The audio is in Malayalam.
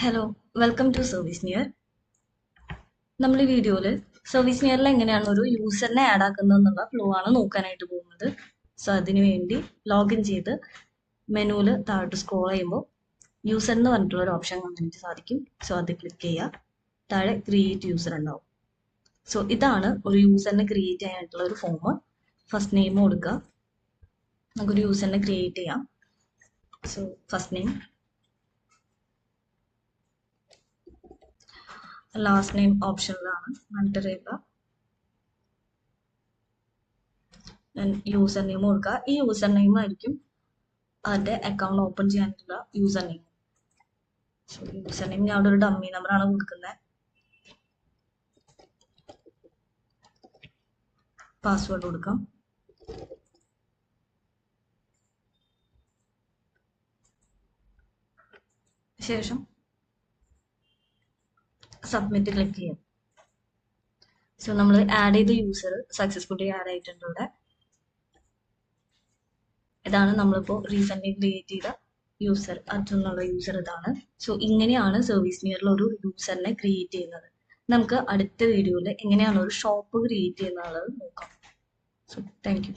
Hello welcome to service near. നമ്മൾ ഈ വീഡിയോയിൽ സർവീസ് നിയറിൽ എങ്ങനെയാണ് ഒരു യൂസറിനെ ആഡ് ആക്കുന്നതെന്നുള്ള ഫ്ലോ ആണ് നോക്കാനായിട്ട് പോകുന്നത്. സോ അതിനു വേണ്ടി ലോഗിൻ ചെയ്ത് മെനുവിൽ താഴോട്ട് സ്ക്രോൾ ചെയ്യുമ്പോൾ യൂസർ എന്ന് പറഞ്ഞിട്ടുള്ള ഒരു ഓപ്ഷൻ കാണാനായിട്ട് സാധിക്കും. സോ അത് ക്ലിക്ക് ചെയ്യുക. താഴെ ക്രിയേറ്റ് യൂസർ ഉണ്ടാവും. സോ ഇതാണ് ഒരു യൂസറിനെ ക്രിയേറ്റ് ചെയ്യാനായിട്ടുള്ള ഒരു ഫോം. ഫസ്റ്റ് നെയിം കൊടുക്കുക. നമുക്കൊരു യൂസറിനെ ക്രിയേറ്റ് ചെയ്യാം. So first name, last name ഓപ്ഷനിലാണ് എൻ്റർ ചെയ്യുക. യൂസർ നെയിം കൊടുക്കുക. ഈ യൂസർ നെയിം ആയിരിക്കും അതിൻ്റെ അക്കൗണ്ട് ഓപ്പൺ ചെയ്യാനായിട്ടുള്ള username. So username ഞാൻ അവിടെ ഒരു ഡമ്മി നമ്പറാണ് കൊടുക്കുന്നത്. പാസ്വേഡ് കൊടുക്കാം. ശേഷം സബ്മിറ്റ് ക്ലിക്ക് ചെയ്യാം. സോ നമ്മൾ ആഡ് ചെയ്ത യൂസർ സക്സസ്ഫുള്ളി ആഡ് ആയിട്ടുണ്ട് ഇവിടെ. ഇതാണ് നമ്മളിപ്പോൾ റീസെൻ്റ്ലി ക്രിയേറ്റ് ചെയ്ത യൂസർ. അർജുനുള്ള യൂസർ ഇതാണ്. സോ ഇങ്ങനെയാണ് സർവീസ് നിയറിൽ ഒരു യൂസറിനെ ക്രിയേറ്റ് ചെയ്യുന്നത്. നമുക്ക് അടുത്ത വീഡിയോയിൽ എങ്ങനെയാണ് ഒരു ഷോപ്പ് ക്രിയേറ്റ് ചെയ്യുന്നത് നോക്കാം. So thank you.